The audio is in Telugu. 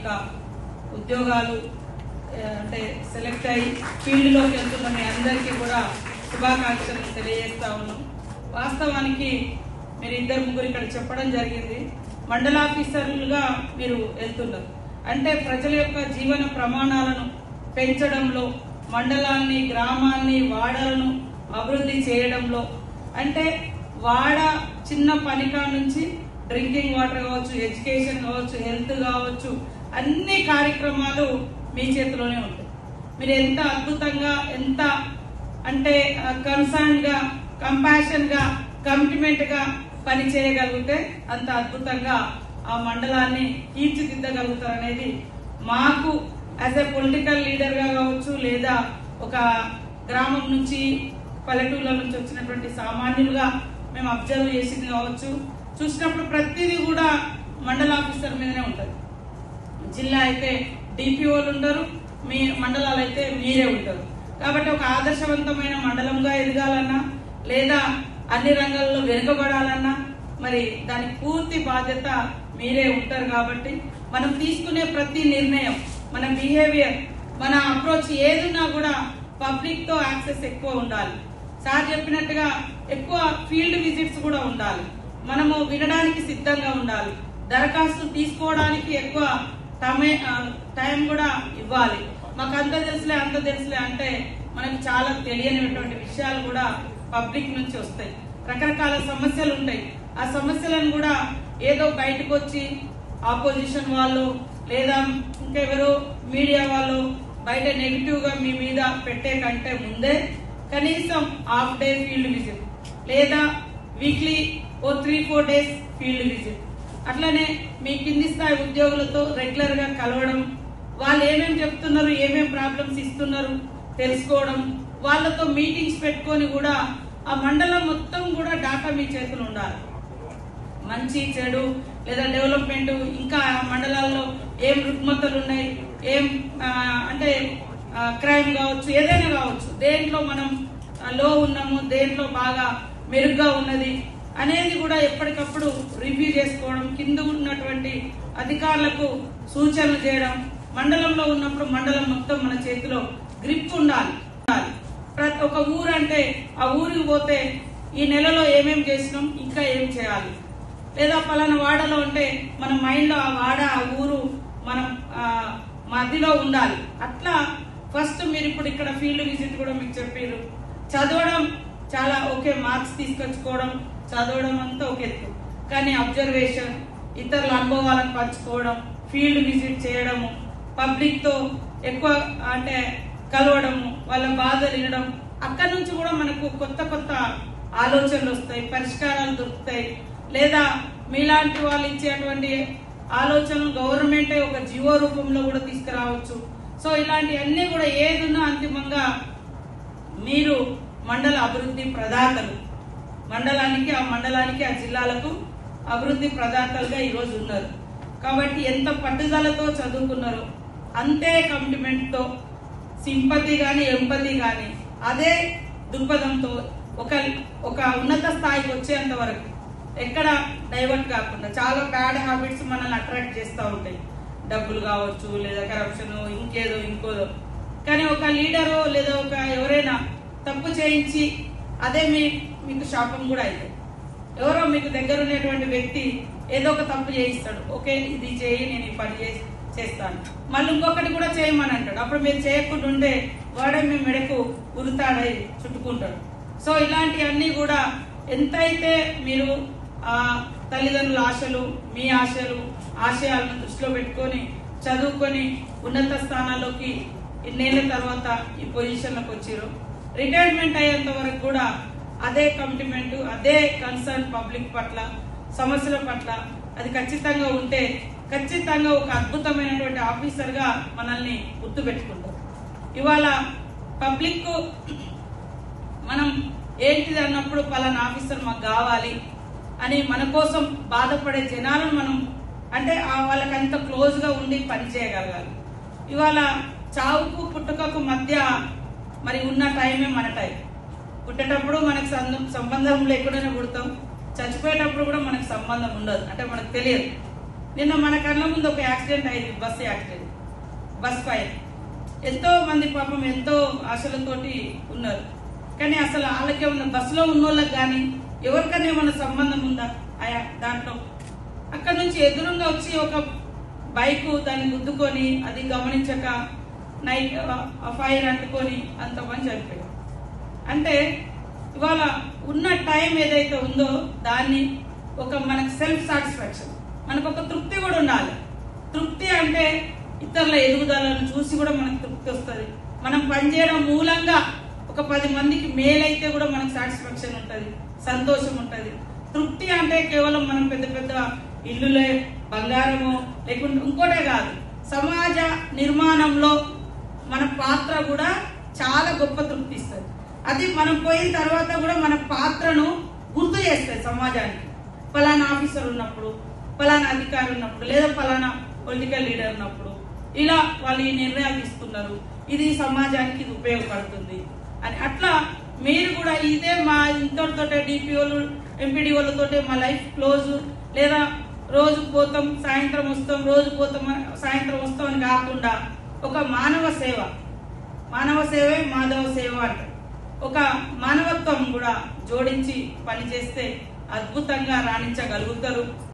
యొక్క ఉద్యోగాలు అంటే సెలెక్ట్ అయ్యి ఫీల్డ్లోకి వెళ్తున్న మీ అందరికీ కూడా శుభాకాంక్షలు తెలియజేస్తా ఉన్నాం. వాస్తవానికి మీరు 2-3 ఇక్కడ చెప్పడం జరిగింది. మండల ఆఫీసర్లుగా మీరు వెళ్తున్నారు అంటే ప్రజల యొక్క జీవన ప్రమాణాలను పెంచడంలో, మండలాన్ని, గ్రామాన్ని, వాడలను అభివృద్ధి చేయడంలో, అంటే వాడ చిన్న పనికా నుంచి డ్రింకింగ్ వాటర్ కావచ్చు, ఎడ్యుకేషన్ కావచ్చు, హెల్త్ కావచ్చు, అన్ని కార్యక్రమాలు మీ చేతిలోనే ఉంటాయి. మీరు ఎంత అద్భుతంగా, ఎంత అంటే కన్సర్న్ గా, కంపాషన్ గా, కమిట్మెంట్ గా పని చేయగలిగితే అంత అద్భుతంగా ఆ మండలాన్ని తీర్చిదిద్దగలుగుతారు అనేది మాకు యాజ్ ఎ పొలిటికల్ లీడర్ గా కావచ్చు, లేదా ఒక గ్రామం నుంచి, పల్లెటూళ్ళ నుంచి వచ్చినటువంటి సామాన్యులుగా మేము అబ్జర్వ్ చేసింది కావచ్చు. చూసినప్పుడు ప్రతిదీ కూడా మండల ఆఫీసర్ మీదనే ఉంటుంది. జిల్లా అయితే డిపిఓలు ఉంటారు, మీ మండలాలు అయితే మీరే ఉంటారు. కాబట్టి ఒక ఆదర్శవంతమైన మండలంగా ఎదగాలన్నా, లేదా అన్ని రంగాల్లో వెనుకబడాలన్నా మరి దానికి పూర్తి బాధ్యత మీరే ఉంటారు. కాబట్టి మనం తీసుకునే ప్రతి నిర్ణయం, మన బిహేవియర్, మన అప్రోచ్ ఏదున్నా కూడా పబ్లిక్ తో యాక్సెస్ ఎక్కువ ఉండాలి. సార్ చెప్పినట్టుగా ఎక్కువ ఫీల్డ్ విజిట్స్ కూడా ఉండాలి. మనము వినడానికి సిద్ధంగా ఉండాలి. దరఖాస్తు తీసుకోవడానికి ఎక్కువ టైం కూడా ఇవ్వాలి. మాకు అంత తెలుసులే అంటే మనకు చాలా తెలియనిటువంటి విషయాలు కూడా పబ్లిక్ నుంచి వస్తాయి. రకరకాల సమస్యలు ఉంటాయి. ఆ సమస్యలను కూడా ఏదో బయటకు వచ్చి ఆపోజిషన్ వాళ్ళు లేదా ఇంకెవరో మీడియా వాళ్ళు బయట నెగిటివ్ గా మీ మీద పెట్టే కంటే ముందే కనీసం హాఫ్ డే ఫీల్డ్ విజిట్ లేదా వీక్లీ 3-4 డేస్ ఫీల్డ్ విజిట్, అట్లనే మీ కింది స్థాయి ఉద్యోగులతో రెగ్యులర్ గా కలవడం, వాళ్ళు ఏమేమి చెప్తున్నారు, ఏమేమి ప్రాబ్లమ్స్ ఇస్తున్నారు తెలుసుకోవడం, వాళ్ళతో మీటింగ్స్ పెట్టుకొని కూడా ఆ మండలం మొత్తం కూడా డాటా మీ చేతులు ఉండాలి. మంచి చెడు లేదా డెవలప్మెంట్, ఇంకా మండలాల్లో ఏం రుగ్మతలు ఉన్నాయి, ఏం అంటే క్రైమ్ కావచ్చు, ఏదైనా కావచ్చు, దేంట్లో మనం లో ఉన్నాము, దేంట్లో బాగా మెరుగ్గా ఉన్నది అనేది కూడా ఎప్పటికప్పుడు రివ్యూ చేసుకోవడం, కింద ఉన్నటువంటి అధికారులకు సూచనలు చేయడం. మండలంలో ఉన్నప్పుడు మండలం మొత్తం మన చేతిలో గ్రిప్ ఉండాలి. ఒక ఊరు అంటే ఆ ఊరికి పోతే ఈ నెలలో ఏమేం చేసినాం, ఇంకా ఏం చేయాలి, లేదా పలానా వాడలో ఉంటే మన మైండ్ లో ఆ వాడ, ఆ ఊరు మనం మధ్యలో ఉండాలి. అట్లా ఫస్ట్ మీరు ఇప్పుడు ఇక్కడ ఫీల్డ్ విజిట్ కూడా మీకు చెప్పారు. చదవడం చాలా ఓకే, మార్క్స్ తీసుకొచ్చుకోవడం, చదవడం అంతా ఒక ఎత్తు. కానీ అబ్జర్వేషన్, ఇతరుల అనుభవాలను పంచుకోవడం, ఫీల్డ్ విజిట్ చేయడము, పబ్లిక్ తో ఎక్కువ అంటే కలవడము, వాళ్ళ బాధలు వినడం, అక్కడి నుంచి కూడా మనకు కొత్త కొత్త ఆలోచనలు వస్తాయి, పరిష్కారాలు దొరుకుతాయి. లేదా మీలాంటి వాళ్ళు ఇచ్చేటువంటి ఆలోచనలు గవర్నమెంటే ఒక జీవో రూపంలో కూడా తీసుకురావచ్చు. సో ఇలాంటివన్నీ కూడా ఏదున్నా అంతిమంగా మీరు మండల అభివృద్ధి ప్రదాతలు, మండలానికి, ఆ మండలానికి, ఆ జిల్లాలకు అభివృద్ధి ప్రదాతలుగా ఈరోజు ఉన్నారు. కాబట్టి ఎంత పట్టుదలతో చదువుకున్నారో అంతే కమిట్మెంట్ తో, సింపతి గాని, ఎంపతి గాని, అదే దృక్పథంతో ఒక ఉన్నత స్థాయికి వచ్చేంత వరకు ఎక్కడ డైవర్ట్ కాకుండా. చాలా బ్యాడ్ హ్యాబిట్స్ మనల్ని అట్రాక్ట్ చేస్తూ ఉంటాయి, డబ్బులు కావచ్చు, లేదా కరప్షన్, ఇంకోదో. కానీ ఒక లీడరు లేదా ఒక ఎవరైనా తప్పు చేయించి అదే మీకు శాపం కూడా అవుతుంది. ఎవరో మీకు దగ్గర ఉన్నటువంటి వ్యక్తి ఏదో ఒక తప్పు చేయిస్తాడు, ఓకే ఇది చేయి, నేను ఈ పని చేస్తాను, మళ్ళీ ఇంకొకటి కూడా చేయమని అంటాడు. అప్పుడు మీరు చేయకుండా ఉంటే వాడే మీ మెడకు ఉరుతాడై చుట్టుకుంటాడు. సో ఇలాంటివన్నీ కూడా ఎంతైతే మీరు ఆ తల్లిదండ్రుల ఆశలు, మీ ఆశయాలను దృష్టిలో పెట్టుకొని చదువుకొని ఉన్నత స్థానాల్లోకి ఇన్నేళ్ల తర్వాత ఈ పొజిషన్లకు వచ్చారు. రిటైర్మెంట్ అయ్యేంత వరకు కూడా అదే కమిట్మెంట్, అదే కన్సర్న్ పబ్లిక్ పట్ల, సమస్యల పట్ల అది ఖచ్చితంగా ఉంటే ఖచ్చితంగా ఒక అద్భుతమైనటువంటి ఆఫీసర్ గా మనల్ని గుర్తు పెట్టుకుంటారు. ఇవాళ పబ్లిక్ మనం ఏంటిది అన్నప్పుడు పలానా ఆఫీసర్ మాకు కావాలి అని మన కోసం బాధపడే జనాలను మనం అంటే వాళ్ళకి అంత క్లోజ్ గా ఉండి పని చేయగలగాలి. ఇవాళ చావుకు పుట్టుకకు మధ్య మరి ఉన్న టైమే మన టైం. పుట్టేటప్పుడు మనకు సంబంధం లేకుండానే పుడతాం, చచ్చిపోయేటప్పుడు కూడా మనకు సంబంధం ఉండదు, అంటే మనకు తెలియదు. నిన్న మన కళ్ళ ముందు ఒక యాక్సిడెంట్ అయింది, బస్సు యాక్సిడెంట్. బస్ పైన ఎంతో మంది పాపం ఎంతో ఆశలతోటి ఉన్నారు. కానీ అసలు వాళ్ళకి ఏమన్నా బస్సులో ఉన్న వాళ్ళకి కానీ ఎవరికైనా ఏమన్నా సంబంధం ఉందా దాంట్లో? అక్కడ నుంచి ఎదురుగా వచ్చి ఒక బైక్ దాన్ని గుద్దుకొని అది గమనించక నైట్ ఫైర్ అంటుకొని అంతమంది చనిపోయారు. అంటే ఇవాళ ఉన్న టైం ఏదైతే ఉందో దాన్ని ఒక మనకు సెల్ఫ్ సాటిస్ఫాక్షన్, మనకు ఒక తృప్తి కూడా ఉండాలి. తృప్తి అంటే ఇతరుల ఎదుగుదలను చూసి కూడా మనకు తృప్తి వస్తుంది. మనం పనిచేయడం మూలంగా ఒక 10 మందికి మేలైతే కూడా మనకు సాటిస్ఫాక్షన్ ఉంటుంది, సంతోషం ఉంటుంది. తృప్తి అంటే కేవలం మనం పెద్ద పెద్ద ఇల్లులే, బంగారము లేకుంటే ఇంకోటే కాదు, సమాజ నిర్మాణంలో మన పాత్ర కూడా చాలా గొప్ప తృప్తి ఇస్తుంది. అది మనం పోయిన తర్వాత కూడా మన పాత్రను గుర్తు చేస్తుంది సమాజానికి. ఫలానా ఆఫీసర్ ఉన్నప్పుడు, ఫలానా అధికారి ఉన్నప్పుడు, లేదా ఫలానా పొలిటికల్ లీడర్ ఉన్నప్పుడు ఇలా వాళ్ళు ఈ నిర్ణయాలు తీసుకున్నారు, ఇది సమాజానికి ఇది ఉపయోగపడుతుంది అని. అట్లా మీరు కూడా ఇదే మా ఇంతటితో డిపిఓలు ఎంపీడీఓలతో మా లైఫ్ క్లోజ్, లేదా రోజు పోతాం సాయంత్రం వస్తాం, రోజు పోతాం సాయంత్రం వస్తాం అని కాకుండా ఒక మానవ సేవ, మానవ సేవే మాధవ సేవ అంటారు. ఒక మానవత్వం కూడా జోడించి పనిచేస్తే అద్భుతంగా రాణించగలుగుతారు.